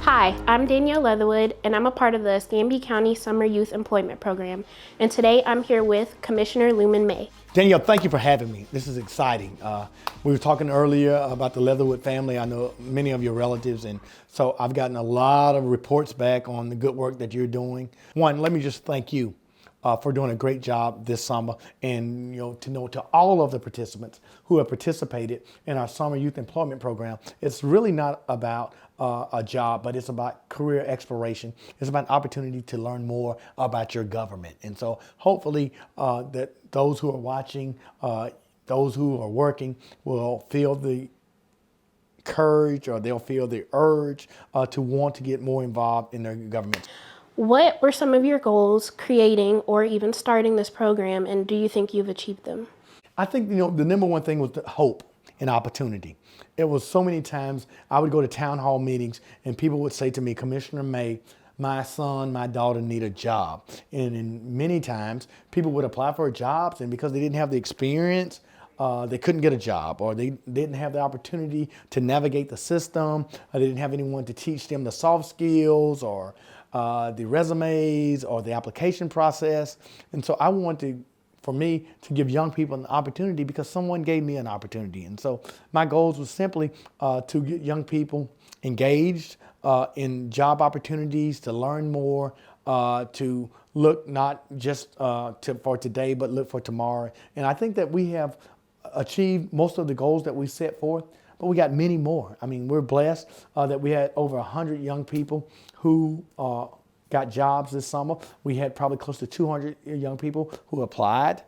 Hi, I'm Danielle Leatherwood, and I'm a part of the Escambia County Summer Youth Employment Program. And today I'm here with Commissioner Luman May. Danielle, thank you for having me. This is exciting. We were talking earlier about the Leatherwood family. I know many of your relatives, and so I've gotten a lot of reports back on the good work that you're doing. One, let me just thank you for doing a great job this summer, and to all of the participants who have participated in our Summer Youth Employment Program. It's really not about a job, but it's about career exploration. It's about opportunity to learn more about your government. And so hopefully that those who are watching, those who are working will feel the courage, or they'll feel the urge to want to get more involved in their government. What were some of your goals creating or even starting this program, and do you think you've achieved them? I think, the number one thing was the hope and opportunity. It was so many times I would go to town hall meetings and people would say to me, Commissioner May, my son, my daughter need a job. And in many times people would apply for jobs, and because they didn't have the experience, they couldn't get a job, or they didn't have the opportunity to navigate the system. Or they didn't have anyone to teach them the soft skills, or the resumes, or the application process. And so I wanted for me to give young people an opportunity because someone gave me an opportunity. And so my goals was simply to get young people engaged in job opportunities, to learn more, to look not just for today, but look for tomorrow. And I think that we have achieved most of the goals that we set forth, but we got many more. I mean, we're blessed that we had over 100 young people who got jobs this summer. We had probably close to 200 young people who applied.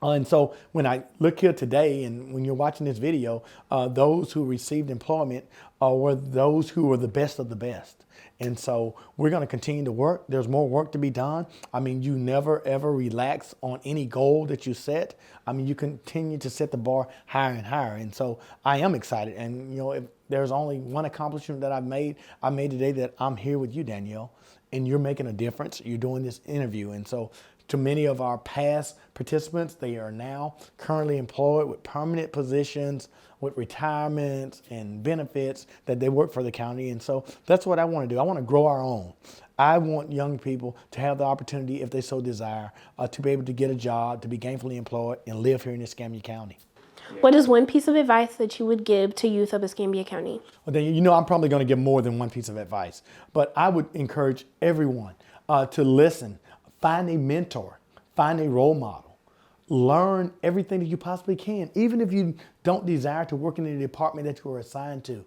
And so when I look here today, and when you're watching this video, those who received employment were those who were the best of the best. And so we're going to continue to work. There's more work to be done. I mean, you never, ever relax on any goal that you set. I mean, you continue to set the bar higher and higher. And so I am excited. And, if there's only one accomplishment that I made today, that I'm here with you, Danielle, and you're making a difference. You're doing this interview. And so to many of our past participants, they are now currently employed with permanent positions, with retirements and benefits, that they work for the county. And so that's what I want to do. I want to grow our own. I want young people to have the opportunity, if they so desire, to be able to get a job, to be gainfully employed, and live here in Escambia County. What is one piece of advice that you would give to youth of Escambia County? Well, then, I'm probably going to give more than one piece of advice, but I would encourage everyone to listen, find a mentor, find a role model, learn everything that you possibly can. Even if you don't desire to work in the department that you are assigned to,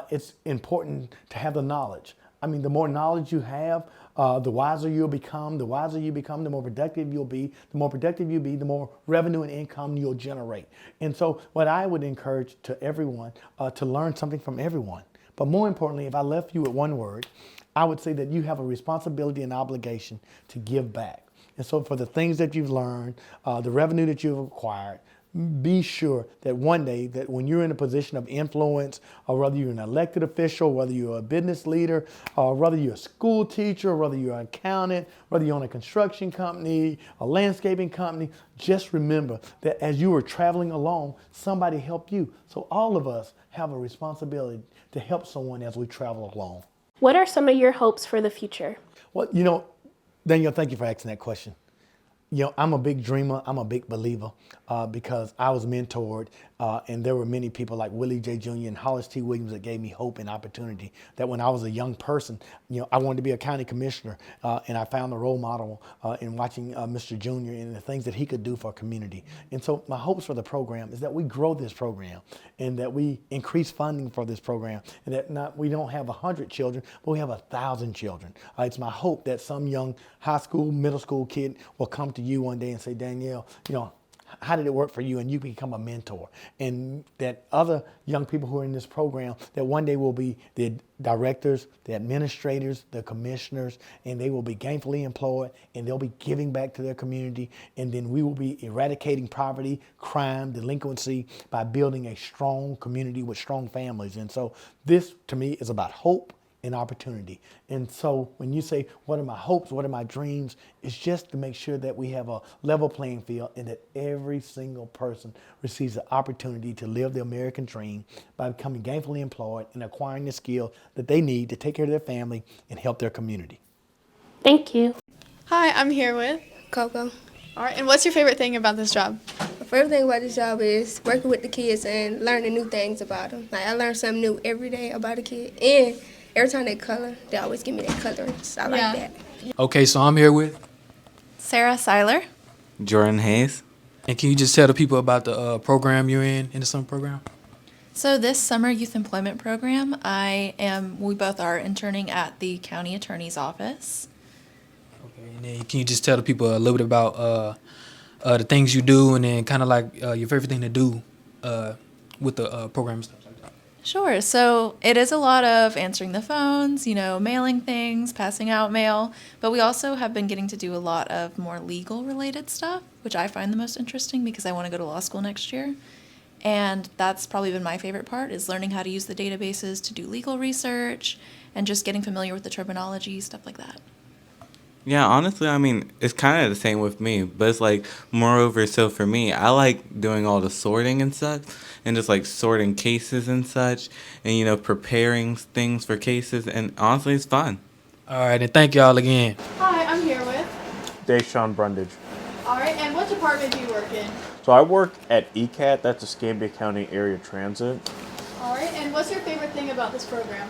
it's important to have the knowledge. I mean, the more knowledge you have, the wiser you'll become. The wiser you become, the more productive you'll be. The more productive you'll be, the more revenue and income you'll generate. And so what I would encourage to everyone, to learn something from everyone. But more importantly, if I left you with one word, I would say that you have a responsibility and obligation to give back. And so for the things that you've learned, the revenue that you've acquired, be sure that one day, that when you're in a position of influence, or whether you're an elected official, whether you're a business leader, or whether you're a school teacher, whether you're an accountant, whether you own a construction company, a landscaping company, just remember that as you were traveling along, somebody helped you. So all of us have a responsibility to help someone as we travel along. What are some of your hopes for the future? Well, Danielle, thank you for asking that question. I'm a big dreamer. I'm a big believer because I was mentored, and there were many people like Willie J. Jr. and Hollis T. Williams that gave me hope and opportunity. That when I was a young person, I wanted to be a county commissioner, and I found a role model in watching Mr. Jr. and the things that he could do for our community. And so my hopes for the program is that we grow this program, and that we increase funding for this program, and that we don't have 100 children, but we have 1,000 children. It's my hope that some young high school, middle school kid will come to you one day and say, Danielle, how did it work for you? And you become a mentor. And that other young people who are in this program, that one day will be the directors, the administrators, the commissioners, and they will be gainfully employed, and they'll be giving back to their community. And then we will be eradicating poverty, crime, delinquency by building a strong community with strong families. And so this, to me, is about hope and opportunity. And so when you say, what are my hopes, what are my dreams, it's just to make sure that we have a level playing field and that every single person receives the opportunity to live the American dream by becoming gainfully employed and acquiring the skill that they need to take care of their family and help their community. Thank you. Hi, I'm here with. Coco. All right, and what's your favorite thing about this job? My favorite thing about this job is working with the kids and learning new things about them. Like I learn something new every day about a kid, and every time they color, they always give me that coloring. So I like that. Okay, so I'm here with, Sarah Seiler. Jordan Hayes. and can you just tell the people about the program you're in the summer program? So this summer youth employment program, we both are interning at the county attorney's office. Okay, and then can you just tell the people a little bit about the things you do, and then kind of like your favorite thing to do with the program and stuff like that? Sure. So it is a lot of answering the phones, mailing things, passing out mail, but we also have been getting to do a lot of more legal related stuff, which I find the most interesting because I want to go to law school next year. And that's probably been my favorite part, is learning how to use the databases to do legal research and just getting familiar with the terminology, stuff like that. Yeah, honestly, I mean, it's kind of the same with me, but it's like, moreover, so for me, I like doing all the sorting and such, and just like sorting cases and such, and, preparing things for cases, and honestly, it's fun. All right, and thank y'all again. Hi, I'm here with. Deshaun Brundage. All right, and what department do you work in? So I work at ECAT, that's Escambia County Area Transit. All right, and what's your favorite thing about this program?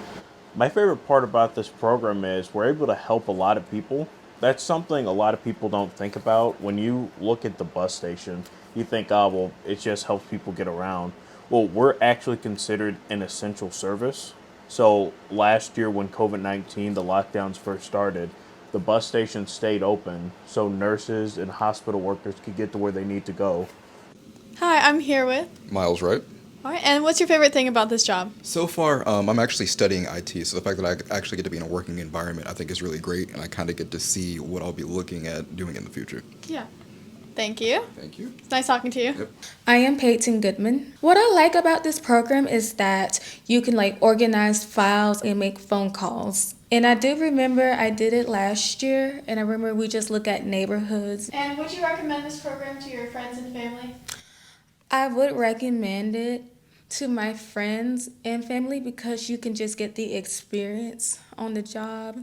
My favorite part about this program is we're able to help a lot of people. That's something a lot of people don't think about. When you look at the bus station, you think, oh, well, it just helps people get around. Well, we're actually considered an essential service. So last year when COVID-19, the lockdowns first started, the bus station stayed open so nurses and hospital workers could get to where they need to go. Hi, I'm here with. Miles Wright. All right, and what's your favorite thing about this job? So far, I'm actually studying IT, so the fact that I actually get to be in a working environment, I think is really great, and I kind of get to see what I'll be looking at doing in the future. Yeah. Thank you. Thank you. It's nice talking to you. Yep. I am Peyton Goodman. What I like about this program is that you can organize files and make phone calls. And I do remember I did it last year, and I remember we just look at neighborhoods. And would you recommend this program to your friends and family? I would recommend it to my friends and family because you can just get the experience on the job.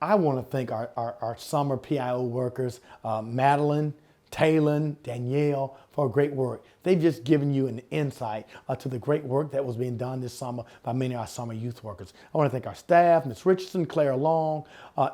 I want to thank our summer PIO workers, Madeline, Taylor, Danielle, for great work. They've just given you an insight to the great work that was being done this summer by many of our summer youth workers. I want to thank our staff, Ms. Richardson, Claire Long,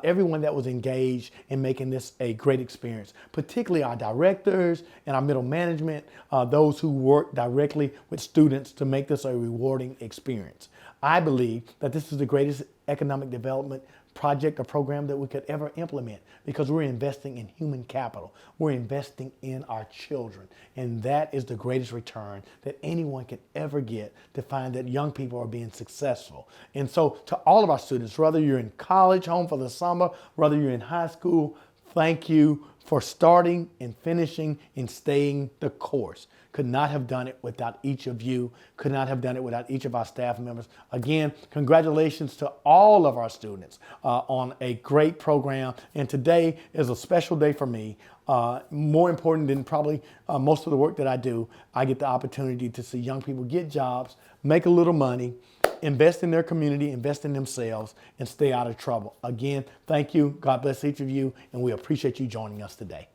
everyone that was engaged in making this a great experience, particularly our directors and our middle management, those who work directly with students to make this a rewarding experience. I believe that this is the greatest economic development project or program that we could ever implement because we're investing in human capital. We're investing in our children. And that is the greatest return that anyone could ever get, to find that young people are being successful. And so to all of our students, whether you're in college, home for the summer, whether you're in high school, thank you for starting and finishing and staying the course. Could not have done it without each of you, could not have done it without each of our staff members. Again, congratulations to all of our students on a great program. And today is a special day for me. More important than probably most of the work that I do, I get the opportunity to see young people get jobs, make a little money, invest in their community, invest in themselves, and stay out of trouble. Again, thank you. God bless each of you, and we appreciate you joining us today.